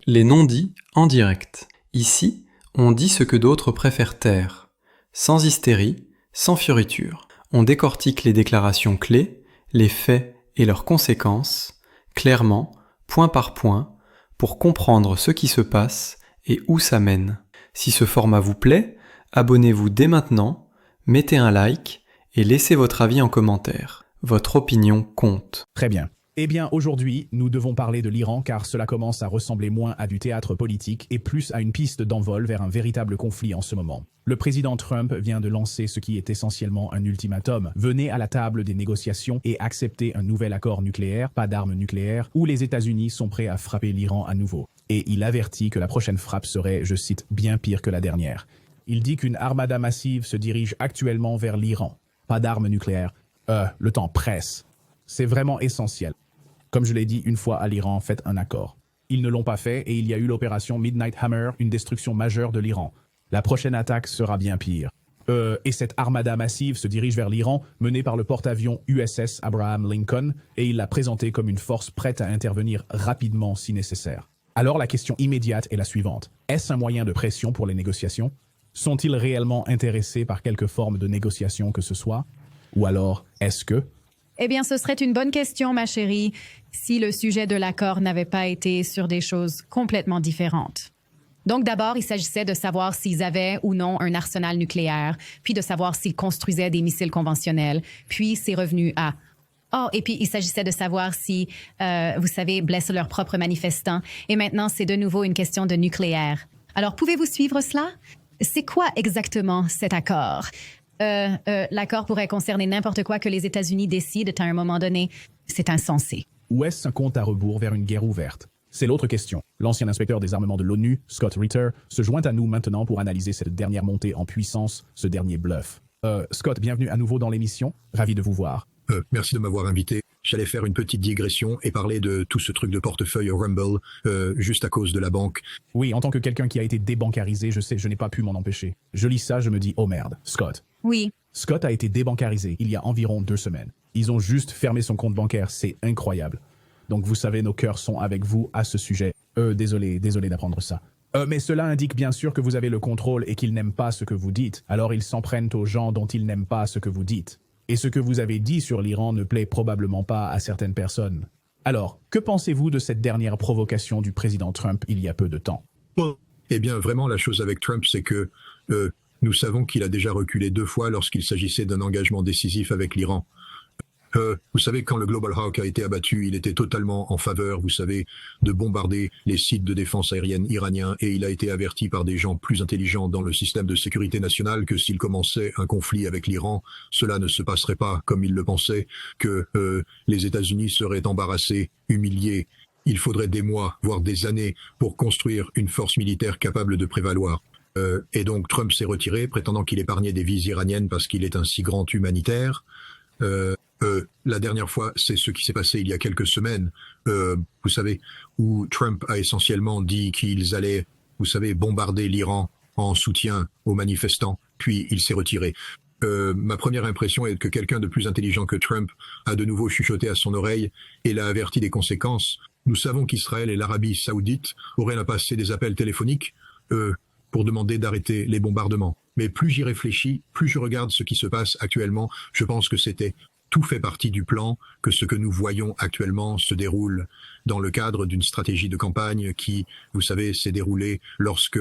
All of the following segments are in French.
Les non-dits en direct. Ici, on dit ce que d'autres préfèrent taire. Sans hystérie, sans fioriture. On décortique les déclarations clés, les faits et leurs conséquences, clairement, point par point, pour comprendre ce qui se passe et où ça mène. Si ce format vous plaît, abonnez-vous dès maintenant, mettez un like et laissez votre avis en commentaire. Votre opinion compte. Très bien. Eh bien, aujourd'hui, nous devons parler de l'Iran car cela commence à ressembler moins à du théâtre politique et plus à une piste d'envol vers un véritable conflit en ce moment. Le président Trump vient de lancer ce qui est essentiellement un ultimatum. Venez à la table des négociations et acceptez un nouvel accord nucléaire, pas d'armes nucléaires, où les États-Unis sont prêts à frapper l'Iran à nouveau. Et il avertit que la prochaine frappe serait, je cite, bien pire que la dernière. Il dit qu'une armada massive se dirige actuellement vers l'Iran. Pas d'armes nucléaires. Le temps presse. C'est vraiment essentiel. Comme je l'ai dit une fois à l'Iran, faites un accord. Ils ne l'ont pas fait et il y a eu l'opération Midnight Hammer, une destruction majeure de l'Iran. La prochaine attaque sera bien pire. Et cette armada massive se dirige vers l'Iran, menée par le porte-avions USS Abraham Lincoln, et il l'a présentée comme une force prête à intervenir rapidement si nécessaire. Alors la question immédiate est la suivante. Est-ce un moyen de pression pour les négociations? Sont-ils réellement intéressés par quelque forme de négociation que ce soit? Ou alors, est-ce que... Eh bien, ce serait une bonne question, ma chérie, si le sujet de l'accord n'avait pas été sur des choses complètement différentes. Donc d'abord, il s'agissait de savoir s'ils avaient ou non un arsenal nucléaire, puis de savoir s'ils construisaient des missiles conventionnels, puis c'est revenu à... Oh, et puis il s'agissait de savoir si, vous savez, blessent leurs propres manifestants. Et maintenant, c'est de nouveau une question de nucléaire. Alors, pouvez-vous suivre cela? C'est quoi exactement cet accord? L'accord pourrait concerner n'importe quoi que les États-Unis décident à un moment donné. C'est insensé. Ou est-ce un compte à rebours vers une guerre ouverte? C'est l'autre question. L'ancien inspecteur des armements de l'ONU, Scott Ritter, se joint à nous maintenant pour analyser cette dernière montée en puissance, ce dernier bluff. Scott, bienvenue à nouveau dans l'émission. Ravi de vous voir. Merci de m'avoir invité. J'allais faire une petite digression et parler de tout ce truc de portefeuille au Rumble, juste à cause de la banque. Oui, en tant que quelqu'un qui a été débancarisé, je sais, je n'ai pas pu m'en empêcher. Je lis ça, je me dis, oh merde, Scott. Oui. Scott a été débancarisé il y a environ 2 semaines. Ils ont juste fermé son compte bancaire, c'est incroyable. Donc vous savez, nos cœurs sont avec vous à ce sujet. Désolé d'apprendre ça. Mais cela indique bien sûr que vous avez le contrôle et qu'ils n'aiment pas ce que vous dites. Alors ils s'en prennent aux gens dont ils n'aiment pas ce que vous dites. Et ce que vous avez dit sur l'Iran ne plaît probablement pas à certaines personnes. Alors, que pensez-vous de cette dernière provocation du président Trump il y a peu de temps? Eh bien, vraiment, la chose avec Trump, c'est que nous savons qu'il a déjà reculé 2 fois lorsqu'il s'agissait d'un engagement décisif avec l'Iran. Vous savez, quand le Global Hawk a été abattu, il était totalement en faveur, vous savez, de bombarder les sites de défense aérienne iraniens et il a été averti par des gens plus intelligents dans le système de sécurité nationale que s'il commençait un conflit avec l'Iran, cela ne se passerait pas comme il le pensait, que les États-Unis seraient embarrassés, humiliés. Il faudrait des mois, voire des années pour construire une force militaire capable de prévaloir. Et donc Trump s'est retiré, prétendant qu'il épargnait des vies iraniennes parce qu'il est un si grand humanitaire. La dernière fois, c'est ce qui s'est passé il y a quelques semaines, vous savez, où Trump a essentiellement dit qu'ils allaient, vous savez, bombarder l'Iran en soutien aux manifestants, puis il s'est retiré. Ma première impression est que quelqu'un de plus intelligent que Trump a de nouveau chuchoté à son oreille et l'a averti des conséquences. Nous savons qu'Israël et l'Arabie saoudite auraient passé des appels téléphoniques pour demander d'arrêter les bombardements. Mais plus j'y réfléchis, plus je regarde ce qui se passe actuellement, je pense que tout fait partie du plan, que ce que nous voyons actuellement se déroule dans le cadre d'une stratégie de campagne qui, vous savez, s'est déroulée lorsque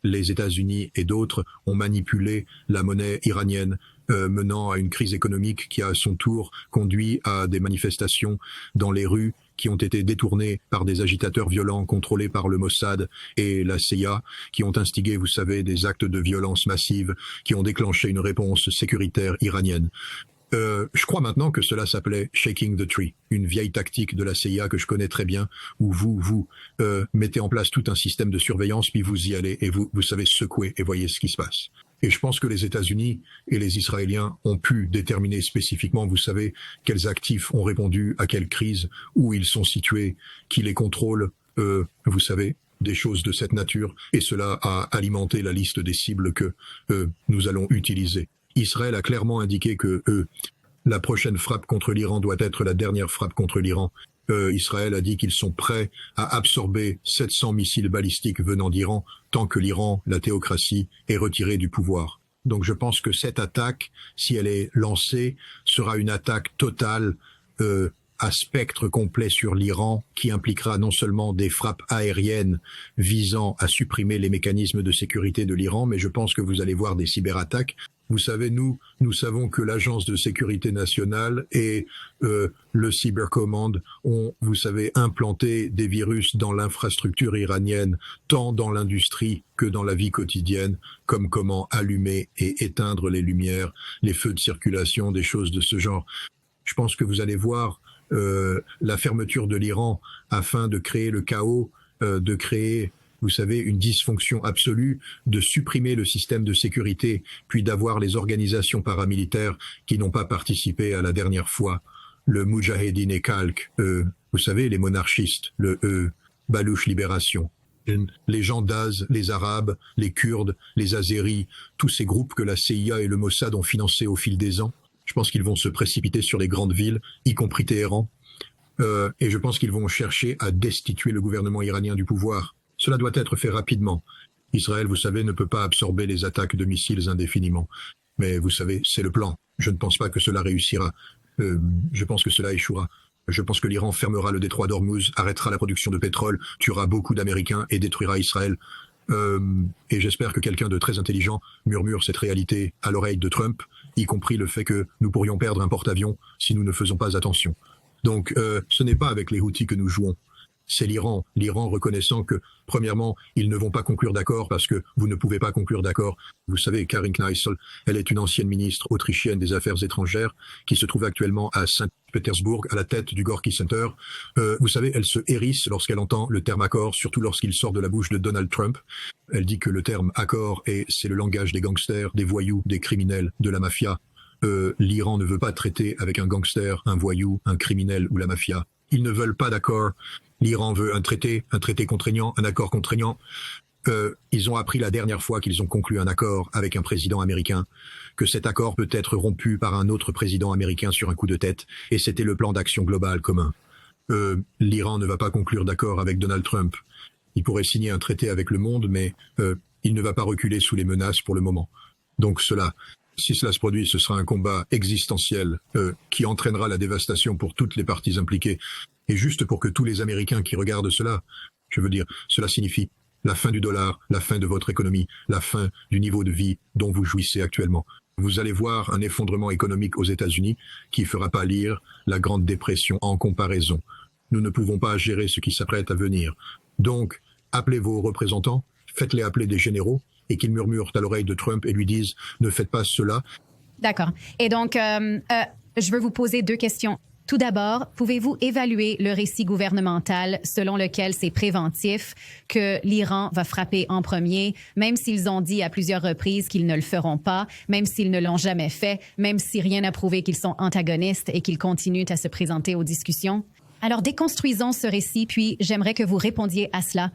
les États-Unis et d'autres ont manipulé la monnaie iranienne, menant à une crise économique qui, à son tour, conduit à des manifestations dans les rues qui ont été détournés par des agitateurs violents contrôlés par le Mossad et la CIA, qui ont instigé, vous savez, des actes de violence massive, qui ont déclenché une réponse sécuritaire iranienne. Je crois maintenant que cela s'appelait Shaking the Tree, une vieille tactique de la CIA que je connais très bien, où vous mettez en place tout un système de surveillance, puis vous y allez et vous savez secouer et voyez ce qui se passe. Et je pense que les États-Unis et les Israéliens ont pu déterminer spécifiquement, vous savez, quels actifs ont répondu à quelle crise, où ils sont situés, qui les contrôle, vous savez, des choses de cette nature, et cela a alimenté la liste des cibles que nous allons utiliser. Israël a clairement indiqué que la prochaine frappe contre l'Iran doit être la dernière frappe contre l'Iran. Israël a dit qu'ils sont prêts à absorber 700 missiles balistiques venant d'Iran tant que l'Iran, la théocratie, est retirée du pouvoir. Donc je pense que cette attaque, si elle est lancée, sera une attaque totale à spectre complet sur l'Iran, qui impliquera non seulement des frappes aériennes visant à supprimer les mécanismes de sécurité de l'Iran, mais je pense que vous allez voir des cyberattaques. Vous savez, nous savons que l'Agence de sécurité nationale et le Cybercommand ont, vous savez, implanté des virus dans l'infrastructure iranienne, tant dans l'industrie que dans la vie quotidienne, comme comment allumer et éteindre les lumières, les feux de circulation, des choses de ce genre. Je pense que vous allez voir la fermeture de l'Iran afin de créer le chaos, de créer, vous savez, une dysfonction absolue, de supprimer le système de sécurité, puis d'avoir les organisations paramilitaires qui n'ont pas participé à la dernière fois, le Moudjahedine et Khalq, vous savez, les monarchistes, le Balouche Libération, les gens d'Az, les Arabes, les Kurdes, les Azéris, tous ces groupes que la CIA et le Mossad ont financés au fil des ans. Je pense qu'ils vont se précipiter sur les grandes villes, y compris Téhéran, et je pense qu'ils vont chercher à destituer le gouvernement iranien du pouvoir. Cela doit être fait rapidement. Israël, vous savez, ne peut pas absorber les attaques de missiles indéfiniment. Mais vous savez, c'est le plan. Je ne pense pas que cela réussira. Je pense que cela échouera. Je pense que l'Iran fermera le détroit d'Ormuz, arrêtera la production de pétrole, tuera beaucoup d'Américains et détruira Israël. Et j'espère que quelqu'un de très intelligent murmure cette réalité à l'oreille de Trump, y compris le fait que nous pourrions perdre un porte-avions si nous ne faisons pas attention. Donc ce n'est pas avec les Houthis que nous jouons, c'est l'Iran. L'Iran reconnaissant que, premièrement, ils ne vont pas conclure d'accord parce que vous ne pouvez pas conclure d'accord. Vous savez, Karin Kneißl, elle est une ancienne ministre autrichienne des Affaires étrangères qui se trouve actuellement à Saint-Pétersbourg, à la tête du Gorky Center. Vous savez, elle se hérisse lorsqu'elle entend le terme accord, surtout lorsqu'il sort de la bouche de Donald Trump. Elle dit que le terme accord, c'est le langage des gangsters, des voyous, des criminels, de la mafia. L'Iran ne veut pas traiter avec un gangster, un voyou, un criminel ou la mafia. Ils ne veulent pas d'accord. L'Iran veut un traité contraignant, un accord contraignant. Ils ont appris la dernière fois qu'ils ont conclu un accord avec un président américain, que cet accord peut être rompu par un autre président américain sur un coup de tête, et c'était le plan d'action global commun. L'Iran ne va pas conclure d'accord avec Donald Trump. Il pourrait signer un traité avec le monde, mais il ne va pas reculer sous les menaces pour le moment. Donc si cela se produit, ce sera un combat existentiel qui entraînera la dévastation pour toutes les parties impliquées. Et juste pour que tous les Américains qui regardent cela, je veux dire, cela signifie la fin du dollar, la fin de votre économie, la fin du niveau de vie dont vous jouissez actuellement. Vous allez voir un effondrement économique aux États-Unis qui fera pâlir la Grande Dépression en comparaison. Nous ne pouvons pas gérer ce qui s'apprête à venir. Donc, appelez vos représentants, faites-les appeler des généraux, et qu'ils murmurent à l'oreille de Trump et lui disent « Ne faites pas cela ». D'accord. Et donc, je veux vous poser 2 questions. Tout d'abord, pouvez-vous évaluer le récit gouvernemental selon lequel c'est préventif que l'Iran va frapper en premier, même s'ils ont dit à plusieurs reprises qu'ils ne le feront pas, même s'ils ne l'ont jamais fait, même si rien n'a prouvé qu'ils sont antagonistes et qu'ils continuent à se présenter aux discussions? Alors, déconstruisons ce récit, puis j'aimerais que vous répondiez à cela.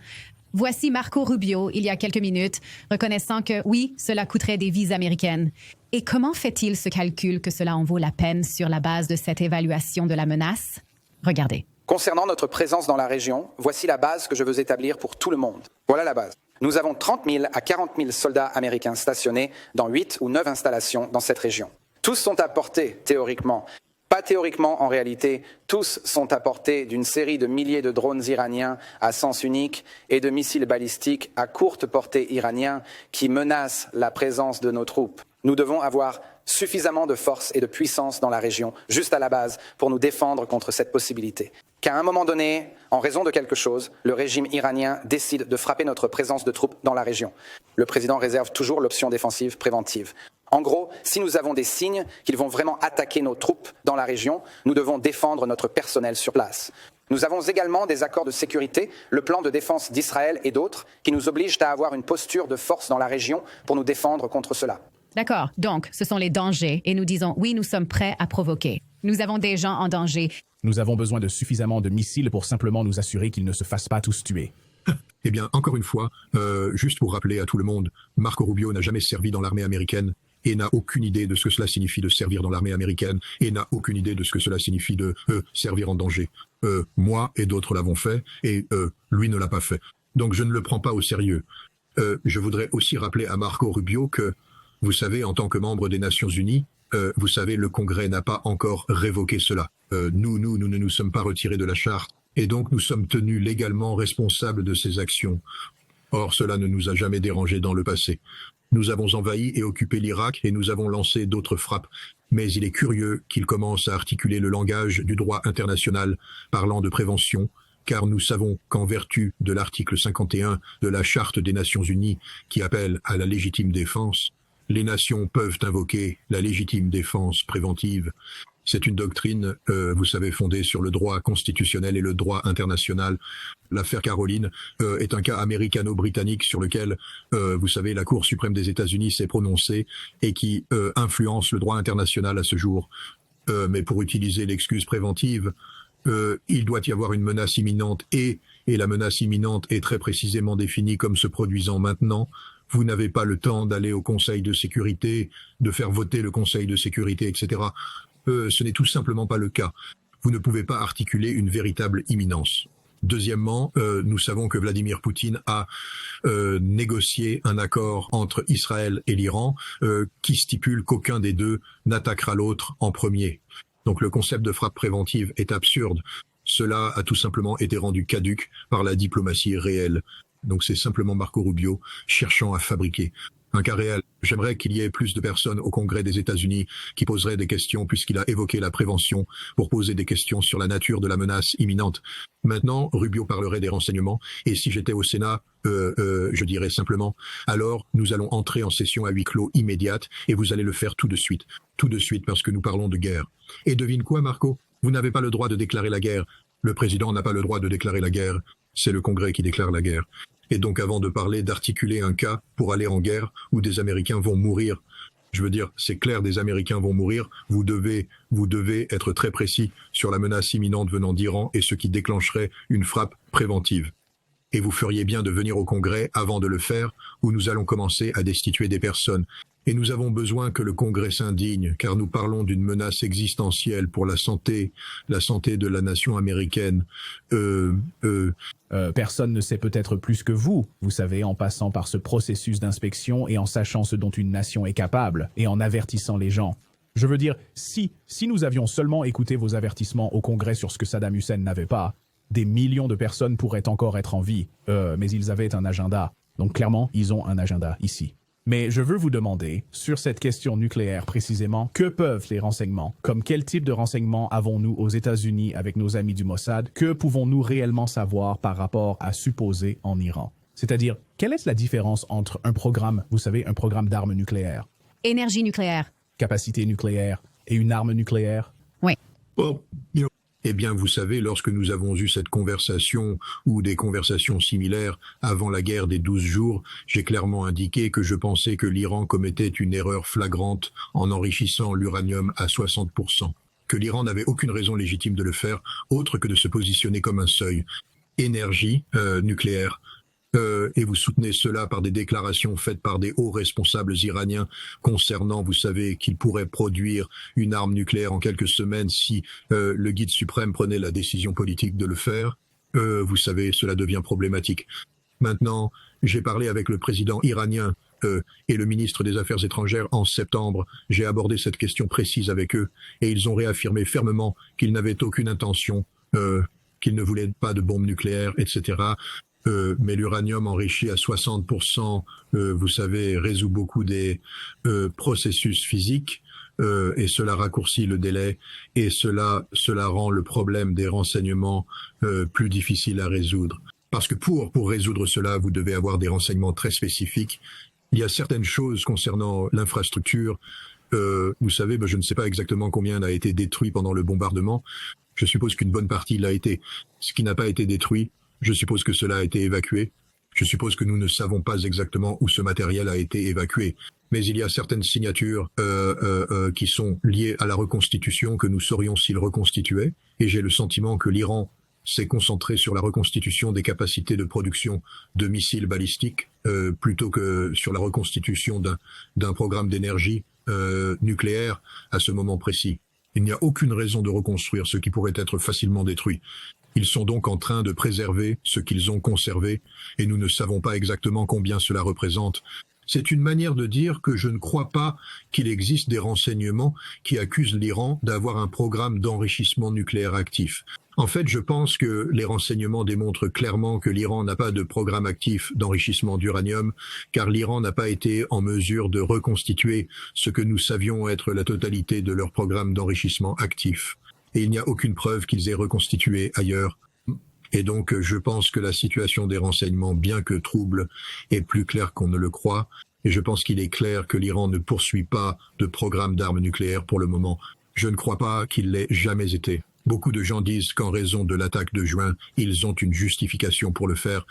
Voici Marco Rubio, il y a quelques minutes, reconnaissant que oui, cela coûterait des vies américaines. Et comment fait-il ce calcul que cela en vaut la peine sur la base de cette évaluation de la menace? Regardez. Concernant notre présence dans la région, voici la base que je veux établir pour tout le monde. Voilà la base. Nous avons 30 000 à 40 000 soldats américains stationnés dans 8 ou 9 installations dans cette région. Tous sont à portée, théoriquement. Pas théoriquement, en réalité, tous sont à portée d'une série de milliers de drones iraniens à sens unique et de missiles balistiques à courte portée iraniens qui menacent la présence de nos troupes. Nous devons avoir suffisamment de force et de puissance dans la région, juste à la base, pour nous défendre contre cette possibilité. Qu'à un moment donné, en raison de quelque chose, le régime iranien décide de frapper notre présence de troupes dans la région. Le président réserve toujours l'option défensive préventive. En gros, si nous avons des signes qu'ils vont vraiment attaquer nos troupes dans la région, nous devons défendre notre personnel sur place. Nous avons également des accords de sécurité, le plan de défense d'Israël et d'autres, qui nous obligent à avoir une posture de force dans la région pour nous défendre contre cela. D'accord. Donc, ce sont les dangers et nous disons oui, nous sommes prêts à provoquer. Nous avons des gens en danger. Nous avons besoin de suffisamment de missiles pour simplement nous assurer qu'ils ne se fassent pas tous tuer. Eh bien, encore une fois, juste pour rappeler à tout le monde, Marco Rubio n'a jamais servi dans l'armée américaine. et n'a aucune idée de ce que cela signifie de servir dans l'armée américaine et n'a aucune idée de ce que cela signifie de servir en danger. Moi et d'autres l'avons fait et lui ne l'a pas fait. Donc je ne le prends pas au sérieux. Je voudrais aussi rappeler à Marco Rubio que, vous savez, en tant que membre des Nations Unies, vous savez, le Congrès n'a pas encore révoqué cela. Nous ne nous sommes pas retirés de la charte et donc nous sommes tenus légalement responsables de ces actions. Or, cela ne nous a jamais dérangés dans le passé. Nous avons envahi et occupé l'Irak et nous avons lancé d'autres frappes. Mais il est curieux qu'il commence à articuler le langage du droit international parlant de prévention, car nous savons qu'en vertu de l'article 51 de la Charte des Nations Unies qui appelle à la légitime défense, les nations peuvent invoquer la légitime défense préventive. C'est une doctrine, vous savez, fondée sur le droit constitutionnel et le droit international. L'affaire Caroline est un cas américano-britannique sur lequel, vous savez, la Cour suprême des États-Unis s'est prononcée et qui influence le droit international à ce jour. Mais pour utiliser l'excuse préventive, il doit y avoir une menace imminente et la menace imminente est très précisément définie comme se produisant maintenant. Vous n'avez pas le temps d'aller au Conseil de sécurité, de faire voter le Conseil de sécurité, etc. Ce n'est tout simplement pas le cas. Vous ne pouvez pas articuler une véritable imminence. Deuxièmement, nous savons que Vladimir Poutine a négocié un accord entre Israël et l'Iran qui stipule qu'aucun des deux n'attaquera l'autre en premier. Donc le concept de frappe préventive est absurde. Cela a tout simplement été rendu caduc par la diplomatie réelle. Donc c'est simplement Marco Rubio cherchant à fabriquer un cas réel. J'aimerais qu'il y ait plus de personnes au Congrès des États-Unis qui poseraient des questions puisqu'il a évoqué la prévention pour poser des questions sur la nature de la menace imminente. Maintenant, Rubio parlerait des renseignements et si j'étais au Sénat, je dirais simplement, alors nous allons entrer en session à huis clos immédiate et vous allez le faire tout de suite parce que nous parlons de guerre. Et devine quoi, Marco? Vous n'avez pas le droit de déclarer la guerre. Le président n'a pas le droit de déclarer la guerre. C'est le Congrès qui déclare la guerre. Et donc avant de parler d'articuler un cas pour aller en guerre où des Américains vont mourir, je veux dire, c'est clair, des Américains vont mourir, vous devez être très précis sur la menace imminente venant d'Iran et ce qui déclencherait une frappe préventive. Et vous feriez bien de venir au Congrès avant de le faire, où nous allons commencer à destituer des personnes. Et nous avons besoin que le Congrès s'indigne, car nous parlons d'une menace existentielle pour la santé de la nation américaine. Personne ne sait peut-être plus que vous savez, en passant par ce processus d'inspection et en sachant ce dont une nation est capable, et en avertissant les gens. Je veux dire, si nous avions seulement écouté vos avertissements au Congrès sur ce que Saddam Hussein n'avait pas, des millions de personnes pourraient encore être en vie, mais ils avaient un agenda. Donc clairement, ils ont un agenda ici. Mais je veux vous demander, sur cette question nucléaire précisément, que peuvent les renseignements? Comme quel type de renseignements avons-nous aux États-Unis avec nos amis du Mossad? Que pouvons-nous réellement savoir par rapport à supposé en Iran? C'est-à-dire, quelle est la différence entre un programme, vous savez, un programme d'armes nucléaires, Énergie nucléaire. capacité nucléaire, et une arme nucléaire? Oui. Well, eh bien, vous savez, lorsque nous avons eu cette conversation ou des conversations similaires avant la guerre des 12 jours, j'ai clairement indiqué que je pensais que l'Iran commettait une erreur flagrante en enrichissant l'uranium à 60%, que l'Iran n'avait aucune raison légitime de le faire, autre que de se positionner comme un seuil. Énergie nucléaire. Et vous soutenez cela par des déclarations faites par des hauts responsables iraniens concernant, vous savez, qu'ils pourraient produire une arme nucléaire en quelques semaines si le guide suprême prenait la décision politique de le faire. Vous savez, cela devient problématique. Maintenant, j'ai parlé avec le président iranien et le ministre des Affaires étrangères en septembre. J'ai abordé cette question précise avec eux et ils ont réaffirmé fermement qu'ils n'avaient aucune intention, qu'ils ne voulaient pas de bombes nucléaires, etc. Mais l'uranium enrichi à 60%, vous savez, résout beaucoup des processus physiques et cela raccourcit le délai et cela rend le problème des renseignements plus difficile à résoudre. Parce que pour résoudre cela, vous devez avoir des renseignements très spécifiques. Il y a certaines choses concernant l'infrastructure. Vous savez, je ne sais pas exactement combien a été détruit pendant le bombardement. Je suppose qu'une bonne partie l'a été. Ce qui n'a pas été détruit, je suppose que cela a été évacué. Je suppose que nous ne savons pas exactement où ce matériel a été évacué. Mais il y a certaines signatures qui sont liées à la reconstitution que nous saurions s'ils reconstituaient. Et j'ai le sentiment que l'Iran s'est concentré sur la reconstitution des capacités de production de missiles balistiques plutôt que sur la reconstitution d'un programme d'énergie nucléaire à ce moment précis. Il n'y a aucune raison de reconstruire ce qui pourrait être facilement détruit. Ils sont donc en train de préserver ce qu'ils ont conservé, et nous ne savons pas exactement combien cela représente. C'est une manière de dire que je ne crois pas qu'il existe des renseignements qui accusent l'Iran d'avoir un programme d'enrichissement nucléaire actif. En fait, je pense que les renseignements démontrent clairement que l'Iran n'a pas de programme actif d'enrichissement d'uranium, car l'Iran n'a pas été en mesure de reconstituer ce que nous savions être la totalité de leur programme d'enrichissement actif. Et il n'y a aucune preuve qu'ils aient reconstitué ailleurs. Et donc, je pense que la situation des renseignements, bien que trouble, est plus claire qu'on ne le croit. Et je pense qu'il est clair que l'Iran ne poursuit pas de programme d'armes nucléaires pour le moment. Je ne crois pas qu'il l'ait jamais été. Beaucoup de gens disent qu'en raison de l'attaque de juin, ils ont une justification pour le faire.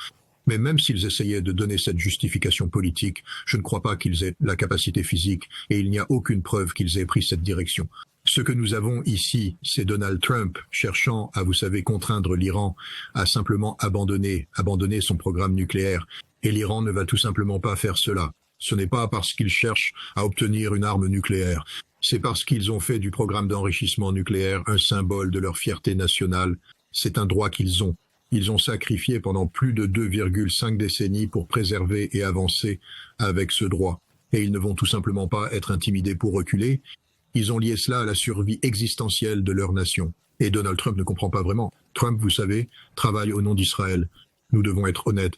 Mais même s'ils essayaient de donner cette justification politique, je ne crois pas qu'ils aient la capacité physique et il n'y a aucune preuve qu'ils aient pris cette direction. Ce que nous avons ici, c'est Donald Trump cherchant à, vous savez, contraindre l'Iran à simplement abandonner son programme nucléaire. Et l'Iran ne va tout simplement pas faire cela. Ce n'est pas parce qu'ils cherchent à obtenir une arme nucléaire. C'est parce qu'ils ont fait du programme d'enrichissement nucléaire un symbole de leur fierté nationale. C'est un droit qu'ils ont. Ils ont sacrifié pendant plus de 2,5 décennies pour préserver et avancer avec ce droit. Et ils ne vont tout simplement pas être intimidés pour reculer. Ils ont lié cela à la survie existentielle de leur nation. Et Donald Trump ne comprend pas vraiment. Trump, vous savez, travaille au nom d'Israël. Nous devons être honnêtes.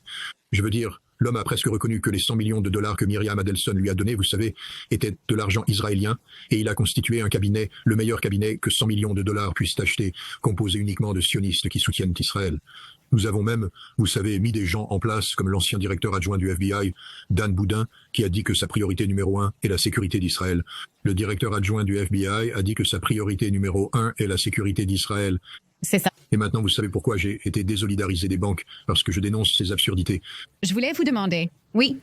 Je veux dire, l'homme a presque reconnu que les 100 millions de dollars que Myriam Adelson lui a donnés, vous savez, étaient de l'argent israélien, et il a constitué un cabinet, le meilleur cabinet que 100 millions de dollars puissent acheter, composé uniquement de sionistes qui soutiennent Israël. Nous avons même, vous savez, mis des gens en place, comme l'ancien directeur adjoint du FBI, Dan Boudin, qui a dit que sa priorité numéro 1 est la sécurité d'Israël. Le directeur adjoint du FBI a dit que sa priorité numéro 1 est la sécurité d'Israël. C'est ça. Et maintenant, vous savez pourquoi j'ai été désolidarisé des banques, parce que je dénonce ces absurdités. Je voulais vous demander, oui,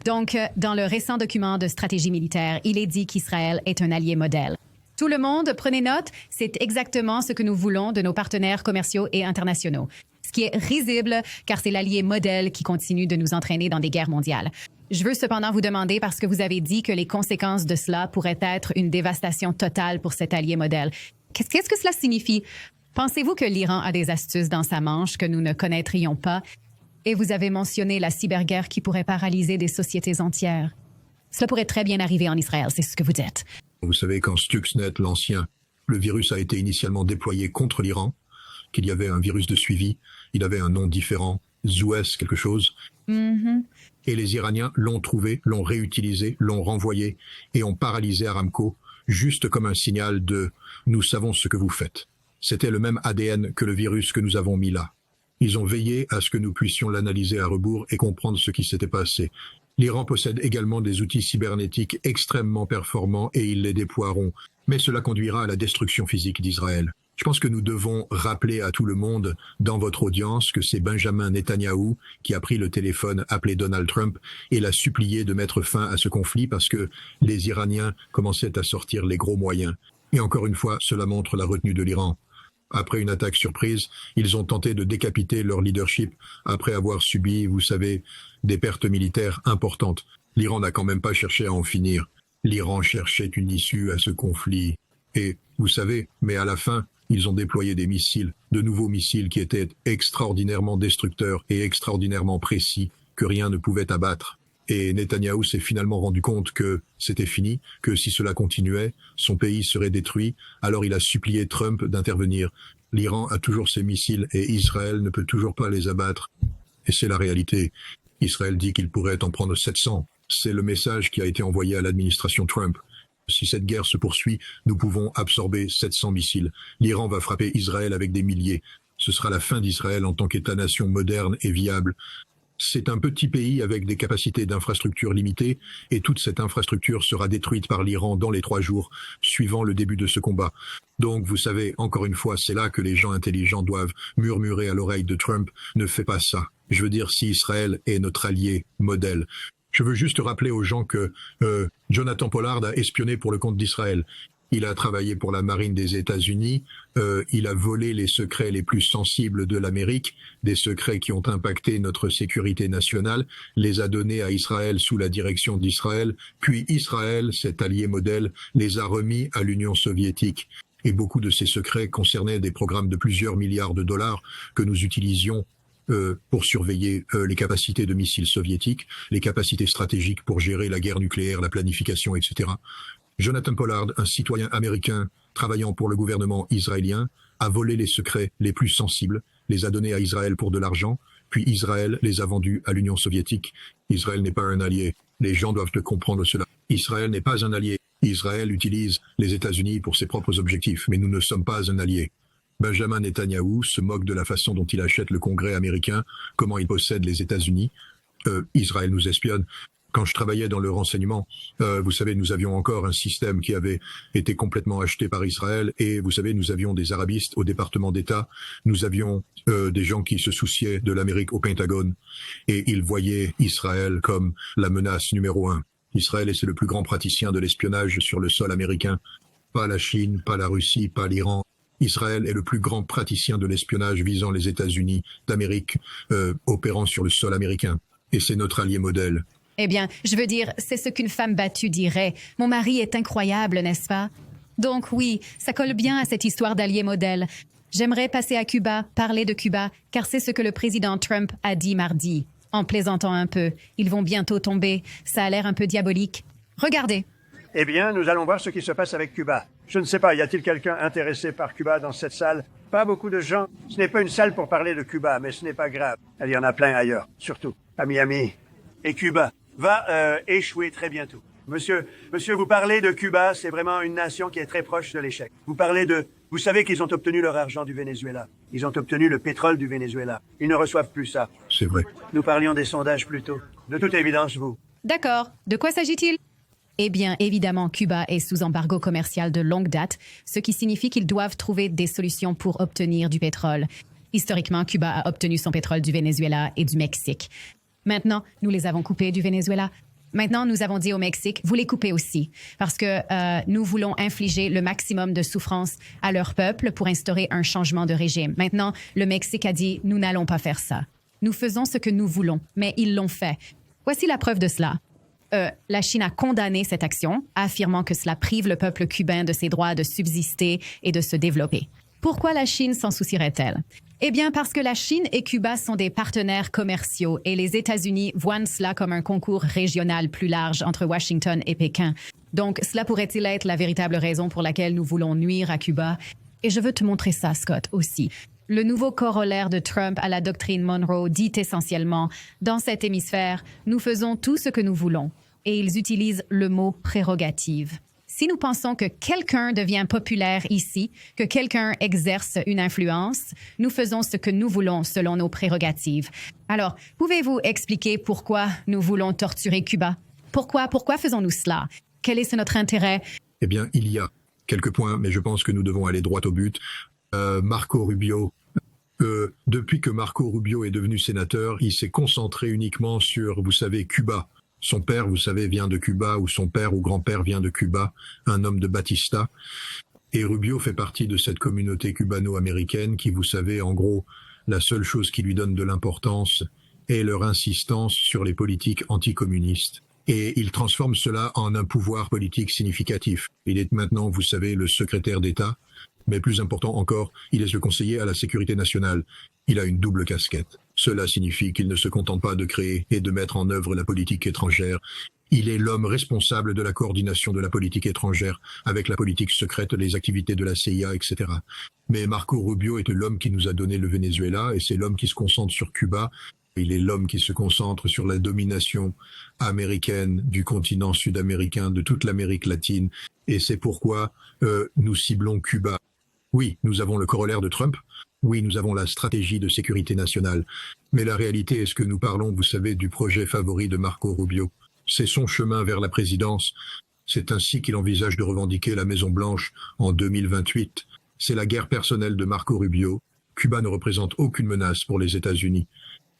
donc, dans le récent document de stratégie militaire, il est dit qu'Israël est un allié modèle. Tout le monde, prenez note, c'est exactement ce que nous voulons de nos partenaires commerciaux et internationaux. Ce qui est risible, car c'est l'allié modèle qui continue de nous entraîner dans des guerres mondiales. Je veux cependant vous demander, parce que vous avez dit que les conséquences de cela pourraient être une dévastation totale pour cet allié modèle. Qu'est-ce que cela signifie? Pensez-vous que l'Iran a des astuces dans sa manche que nous ne connaîtrions pas? Et vous avez mentionné la cyberguerre qui pourrait paralyser des sociétés entières. Cela pourrait très bien arriver en Israël, c'est ce que vous dites. Vous savez, quand Stuxnet, l'ancien, le virus a été initialement déployé contre l'Iran, qu'il y avait un virus de suivi, il avait un nom différent, Zoues quelque chose. Et les Iraniens l'ont trouvé, l'ont réutilisé, l'ont renvoyé et ont paralysé Aramco, juste comme un signal de « nous savons ce que vous faites ». C'était le même ADN que le virus que nous avons mis là. Ils ont veillé à ce que nous puissions l'analyser à rebours et comprendre ce qui s'était passé. L'Iran possède également des outils cybernétiques extrêmement performants et ils les déploieront. Mais cela conduira à la destruction physique d'Israël. Je pense que nous devons rappeler à tout le monde dans votre audience que c'est Benjamin Netanyahou qui a pris le téléphone, appelé Donald Trump et l'a supplié de mettre fin à ce conflit parce que les Iraniens commençaient à sortir les gros moyens. Et encore une fois, cela montre la retenue de l'Iran. Après une attaque surprise, ils ont tenté de décapiter leur leadership après avoir subi, vous savez, des pertes militaires importantes. L'Iran n'a quand même pas cherché à en finir. L'Iran cherchait une issue à ce conflit. Et, vous savez, mais à la fin, ils ont déployé des missiles, de nouveaux missiles qui étaient extraordinairement destructeurs et extraordinairement précis, que rien ne pouvait abattre. Et Netanyahou s'est finalement rendu compte que c'était fini, que si cela continuait, son pays serait détruit, alors il a supplié Trump d'intervenir. L'Iran a toujours ses missiles et Israël ne peut toujours pas les abattre. Et c'est la réalité. Israël dit qu'il pourrait en prendre 700. C'est le message qui a été envoyé à l'administration Trump. Si cette guerre se poursuit, nous pouvons absorber 700 missiles. L'Iran va frapper Israël avec des milliers. Ce sera la fin d'Israël en tant qu'État-nation moderne et viable. C'est un petit pays avec des capacités d'infrastructure limitées et toute cette infrastructure sera détruite par l'Iran dans les 3 jours suivant le début de ce combat. Donc, vous savez, encore une fois, c'est là que les gens intelligents doivent murmurer à l'oreille de Trump « Ne fais pas ça ». Je veux dire, si Israël est notre allié modèle. Je veux juste rappeler aux gens que Jonathan Pollard a espionné pour le compte d'Israël. Il a travaillé pour la marine des États-Unis. Il a volé les secrets les plus sensibles de l'Amérique, des secrets qui ont impacté notre sécurité nationale, les a donnés à Israël sous la direction d'Israël, puis Israël, cet allié modèle, les a remis à l'Union soviétique. Et beaucoup de ces secrets concernaient des programmes de plusieurs milliards de dollars que nous utilisions pour surveiller les capacités de missiles soviétiques, les capacités stratégiques pour gérer la guerre nucléaire, la planification, etc. Jonathan Pollard, un citoyen américain travaillant pour le gouvernement israélien, a volé les secrets les plus sensibles, les a donnés à Israël pour de l'argent, puis Israël les a vendus à l'Union soviétique. Israël n'est pas un allié. Les gens doivent comprendre cela. Israël n'est pas un allié. Israël utilise les États-Unis pour ses propres objectifs, mais nous ne sommes pas un allié. Benjamin Netanyahou se moque de la façon dont il achète le Congrès américain, comment il possède les États-Unis. Israël nous espionne. Quand je travaillais dans le renseignement, vous savez, nous avions encore un système qui avait été complètement acheté par Israël et vous savez, nous avions des arabistes au département d'État, nous avions des gens qui se souciaient de l'Amérique au Pentagone et ils voyaient Israël comme la menace numéro 1. Israël est le plus grand praticien de l'espionnage sur le sol américain. Pas la Chine, pas la Russie, pas l'Iran. Israël est le plus grand praticien de l'espionnage visant les États-Unis d'Amérique, opérant sur le sol américain. Et c'est notre allié modèle. Eh bien, je veux dire, c'est ce qu'une femme battue dirait. Mon mari est incroyable, n'est-ce pas? Donc oui, ça colle bien à cette histoire d'allié modèle. J'aimerais passer à Cuba, parler de Cuba, car c'est ce que le président Trump a dit mardi. En plaisantant un peu, ils vont bientôt tomber. Ça a l'air un peu diabolique. Regardez. Eh bien, nous allons voir ce qui se passe avec Cuba. Je ne sais pas, y a-t-il quelqu'un intéressé par Cuba dans cette salle? Pas beaucoup de gens. Ce n'est pas une salle pour parler de Cuba, mais ce n'est pas grave. Il y en a plein ailleurs, surtout à Miami. Et Cuba va échouer très bientôt. Monsieur, vous parlez de Cuba, c'est vraiment une nation qui est très proche de l'échec. Vous savez qu'ils ont obtenu leur argent du Venezuela. Ils ont obtenu le pétrole du Venezuela. Ils ne reçoivent plus ça. C'est vrai. Nous parlions des sondages plus tôt. De toute évidence, vous. D'accord. De quoi s'agit-il? Eh bien, évidemment, Cuba est sous embargo commercial de longue date, ce qui signifie qu'ils doivent trouver des solutions pour obtenir du pétrole. Historiquement, Cuba a obtenu son pétrole du Venezuela et du Mexique. Maintenant, nous les avons coupés du Venezuela. Maintenant, nous avons dit au Mexique, vous les coupez aussi, parce que nous voulons infliger le maximum de souffrance à leur peuple pour instaurer un changement de régime. Maintenant, le Mexique a dit, nous n'allons pas faire ça. Nous faisons ce que nous voulons, mais ils l'ont fait. Voici la preuve de cela. La Chine a condamné cette action, affirmant que cela prive le peuple cubain de ses droits de subsister et de se développer. Pourquoi la Chine s'en soucierait-elle? Eh bien, parce que la Chine et Cuba sont des partenaires commerciaux et les États-Unis voient cela comme un concours régional plus large entre Washington et Pékin. Donc, cela pourrait-il être la véritable raison pour laquelle nous voulons nuire à Cuba? Et je veux te montrer ça, Scott, aussi. Le nouveau corollaire de Trump à la doctrine Monroe dit essentiellement « Dans cet hémisphère, nous faisons tout ce que nous voulons ». Et ils utilisent le mot « prérogative ». Si nous pensons que quelqu'un devient populaire ici, que quelqu'un exerce une influence, nous faisons ce que nous voulons selon nos prérogatives. Alors, pouvez-vous expliquer pourquoi nous voulons torturer Cuba? Pourquoi faisons-nous cela? Quel est notre intérêt? Eh bien, il y a quelques points, mais je pense que nous devons aller droit au but. Marco Rubio, depuis que Marco Rubio est devenu sénateur, il s'est concentré uniquement sur, vous savez, Cuba. Son père, vous savez, vient de Cuba, ou son père ou grand-père vient de Cuba, un homme de Batista. Et Rubio fait partie de cette communauté cubano-américaine qui, vous savez, en gros, la seule chose qui lui donne de l'importance est leur insistance sur les politiques anticommunistes. Et il transforme cela en un pouvoir politique significatif. Il est maintenant, vous savez, le secrétaire d'État, mais plus important encore, il est le conseiller à la sécurité nationale. Il a une double casquette. Cela signifie qu'il ne se contente pas de créer et de mettre en œuvre la politique étrangère. Il est l'homme responsable de la coordination de la politique étrangère avec la politique secrète, les activités de la CIA, etc. Mais Marco Rubio est l'homme qui nous a donné le Venezuela et c'est l'homme qui se concentre sur Cuba. Il est l'homme qui se concentre sur la domination américaine du continent sud-américain, de toute l'Amérique latine. Et c'est pourquoi nous ciblons Cuba. Oui, nous avons le corollaire de Trump. Oui, nous avons la stratégie de sécurité nationale. Mais la réalité est ce que nous parlons, vous savez, du projet favori de Marco Rubio. C'est son chemin vers la présidence. C'est ainsi qu'il envisage de revendiquer la Maison-Blanche en 2028. C'est la guerre personnelle de Marco Rubio. Cuba ne représente aucune menace pour les États-Unis.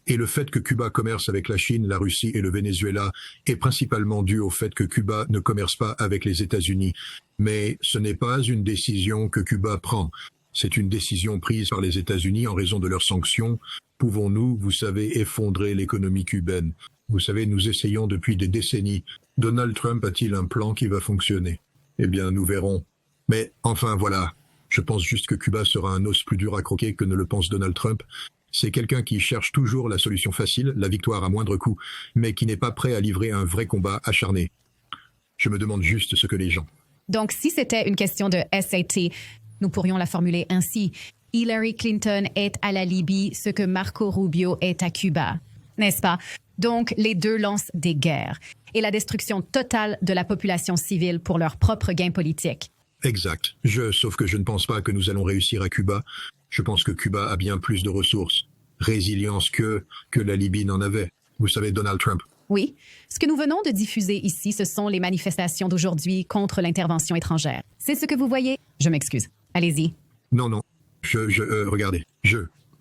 Et le fait que Cuba commerce avec la Chine, la Russie et le Venezuela est principalement dû au fait que Cuba ne commerce pas avec les États-Unis. Mais ce n'est pas une décision que Cuba prend. C'est une décision prise par les États-Unis en raison de leurs sanctions. Pouvons-nous, vous savez, effondrer l'économie cubaine? Vous savez, nous essayons depuis des décennies. Donald Trump a-t-il un plan qui va fonctionner? Eh bien, nous verrons. Mais enfin, voilà. Je pense juste que Cuba sera un os plus dur à croquer que ne le pense Donald Trump. C'est quelqu'un qui cherche toujours la solution facile, la victoire à moindre coût, mais qui n'est pas prêt à livrer un vrai combat acharné. Je me demande juste ce que les gens... Donc, si c'était une question de SAT, nous pourrions la formuler ainsi. Hillary Clinton est à la Libye ce que Marco Rubio est à Cuba, n'est-ce pas? Donc, les deux lancent des guerres et la destruction totale de la population civile pour leur propre gain politique. Exact. Sauf que je ne pense pas que nous allons réussir à Cuba. Je pense que Cuba a bien plus de ressources, résilience que la Libye n'en avait. Vous savez, Donald Trump. Oui. Ce que nous venons de diffuser ici, ce sont les manifestations d'aujourd'hui contre l'intervention étrangère. C'est ce que vous voyez? Je m'excuse. Allez-y. Non. Regardez.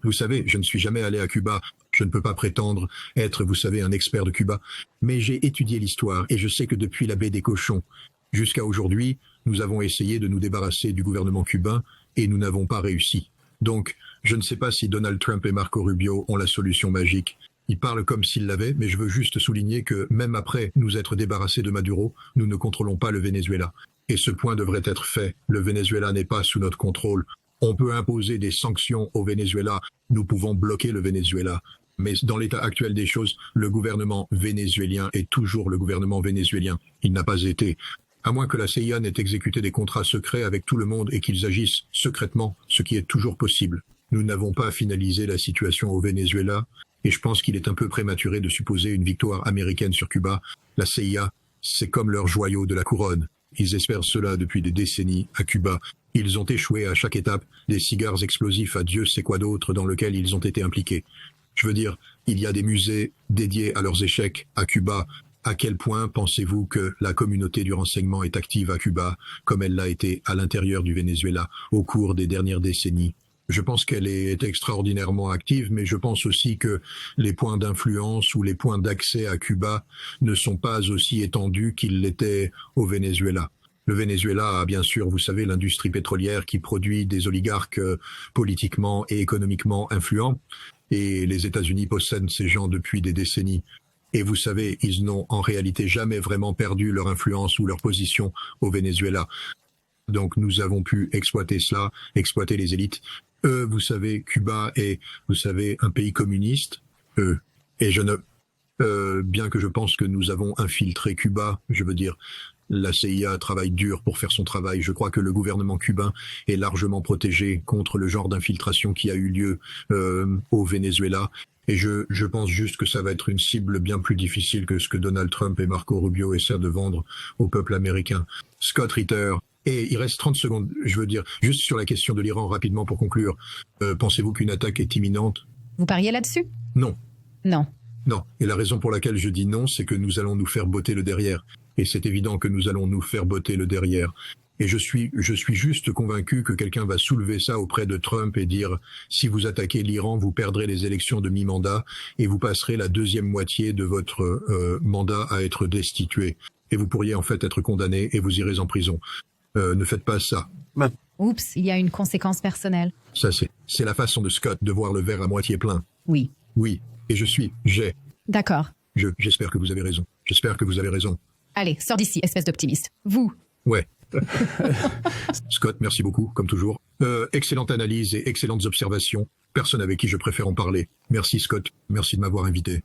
Vous savez, je ne suis jamais allé à Cuba. Je ne peux pas prétendre être, vous savez, un expert de Cuba. Mais j'ai étudié l'histoire et je sais que depuis la baie des Cochons jusqu'à aujourd'hui, nous avons essayé de nous débarrasser du gouvernement cubain et nous n'avons pas réussi. Donc, je ne sais pas si Donald Trump et Marco Rubio ont la solution magique. Ils parlent comme s'ils l'avaient, mais je veux juste souligner que même après nous être débarrassés de Maduro, nous ne contrôlons pas le Venezuela. Et ce point devrait être fait. Le Venezuela n'est pas sous notre contrôle. On peut imposer des sanctions au Venezuela. Nous pouvons bloquer le Venezuela. Mais dans l'état actuel des choses, le gouvernement vénézuélien est toujours le gouvernement vénézuélien. Il n'a pas été. À moins que la CIA n'ait exécuté des contrats secrets avec tout le monde et qu'ils agissent secrètement, ce qui est toujours possible. Nous n'avons pas finalisé la situation au Venezuela, et je pense qu'il est un peu prématuré de supposer une victoire américaine sur Cuba. La CIA, c'est comme leur joyau de la couronne. Ils espèrent cela depuis des décennies à Cuba. Ils ont échoué à chaque étape, des cigares explosifs à Dieu sait quoi d'autre dans lequel ils ont été impliqués. Je veux dire, il y a des musées dédiés à leurs échecs à Cuba. À quel point pensez-vous que la communauté du renseignement est active à Cuba, comme elle l'a été à l'intérieur du Venezuela au cours des dernières décennies? Je pense qu'elle est extraordinairement active, mais je pense aussi que les points d'influence ou les points d'accès à Cuba ne sont pas aussi étendus qu'ils l'étaient au Venezuela. Le Venezuela a bien sûr, vous savez, l'industrie pétrolière qui produit des oligarques politiquement et économiquement influents, et les États-Unis possèdent ces gens depuis des décennies. Et vous savez, ils n'ont en réalité jamais vraiment perdu leur influence ou leur position au Venezuela. Donc nous avons pu exploiter cela, exploiter les élites. Vous savez, Cuba est, vous savez, un pays communiste. Et bien que je pense que nous avons infiltré Cuba, je veux dire, la CIA travaille dur pour faire son travail. Je crois que le gouvernement cubain est largement protégé contre le genre d'infiltration qui a eu lieu au Venezuela. Et je pense juste que ça va être une cible bien plus difficile que ce que Donald Trump et Marco Rubio essaient de vendre au peuple américain. Scott Ritter. Et il reste 30 secondes, je veux dire, juste sur la question de l'Iran rapidement pour conclure. Pensez-vous qu'une attaque est imminente? Vous pariez là-dessus? Non. Non. Non. Et la raison pour laquelle je dis non, c'est que nous allons nous faire botter le derrière. Et c'est évident que nous allons nous faire botter le derrière. Et je suis juste convaincu que quelqu'un va soulever ça auprès de Trump et dire « Si vous attaquez l'Iran, vous perdrez les élections de mi-mandat et vous passerez la deuxième moitié de votre mandat à être destitué. Et vous pourriez en fait être condamné et vous irez en prison. Ne faites pas ça. » Oups, il y a une conséquence personnelle. Ça, c'est la façon de Scott de voir le verre à moitié plein. Oui. Oui. Et j'ai. D'accord. J'espère que vous avez raison. J'espère que vous avez raison. Allez, sors d'ici, espèce d'optimiste. Vous. Ouais. Scott, merci beaucoup, comme toujours. Excellente analyse et excellentes observations. Personne avec qui je préfère en parler. Merci Scott, merci de m'avoir invité.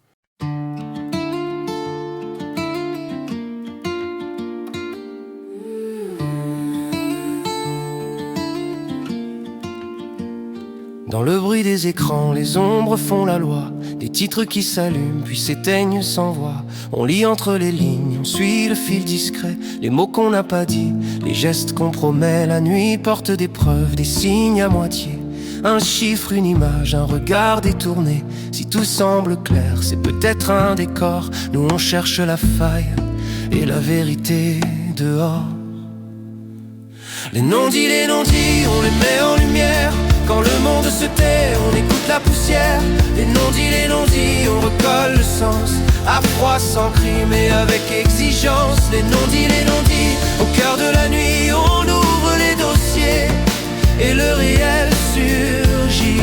Dans le bruit des écrans, les ombres font la loi. Des titres qui s'allument puis s'éteignent sans voix. On lit entre les lignes, on suit le fil discret. Les mots qu'on n'a pas dit, les gestes qu'on promet. La nuit porte des preuves, des signes à moitié. Un chiffre, une image, un regard détourné. Si tout semble clair, c'est peut-être un décor. Nous on cherche la faille et la vérité dehors. Les non-dits, on les met en lumière. Quand le monde se tait, on écoute la poussière. Les non-dits, on recolle le sens. À froid, sans cri, mais avec exigence. Les non-dits, au cœur de la nuit, on ouvre les dossiers et le réel surgit.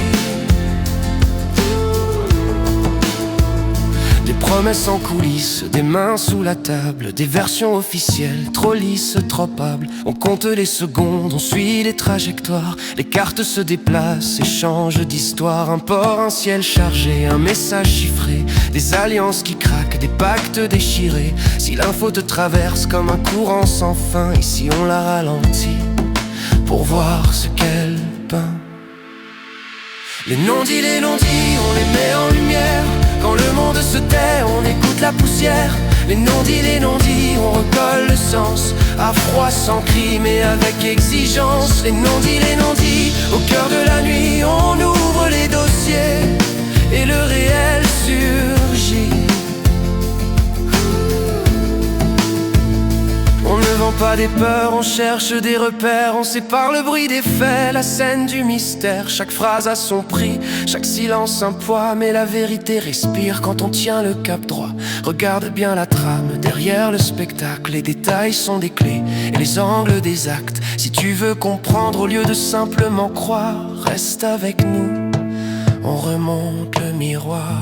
Des promesses en coulisses, des mains sous la table, des versions officielles, trop lisses, trop hables. On compte les secondes, on suit les trajectoires. Les cartes se déplacent et changent d'histoire. Un port, un ciel chargé, un message chiffré. Des alliances qui craquent, des pactes déchirés. Si l'info te traverse comme un courant sans fin, ici on la ralentit pour voir ce qu'elle peint. Les non-dits, on les met en lumière. Quand le monde se tait, on écoute la poussière. Les non-dits, on recolle le sens. À froid, sans cri, mais avec exigence. Les non-dits, au cœur de la nuit, on ouvre les dossiers et le réel surgit. On ne vend pas des peurs, on cherche des repères. On sépare le bruit des faits, la scène du mystère. Chaque phrase a son prix, chaque silence un poids. Mais la vérité respire quand on tient le cap droit. Regarde bien la trame, derrière le spectacle. Les détails sont des clés et les angles des actes. Si tu veux comprendre au lieu de simplement croire, reste avec nous, on remonte le miroir.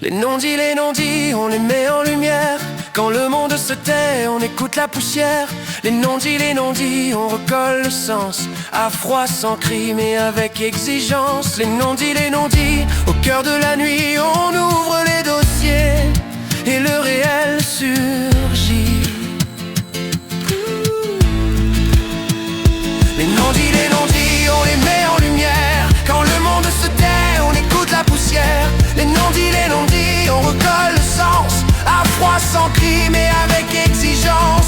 Les non-dits, on les met en lumière. Quand le monde se tait, on écoute la poussière. Les non-dits, on recolle le sens. À froid, sans cri, mais avec exigence. Les non-dits, au cœur de la nuit, on ouvre les dossiers et le réel surgit. Les non-dits, on les met en lumière. Quand le monde se tait, on écoute la poussière. Les non-dits, on recolle le sens. À froid, sans cri, mais avec exigence.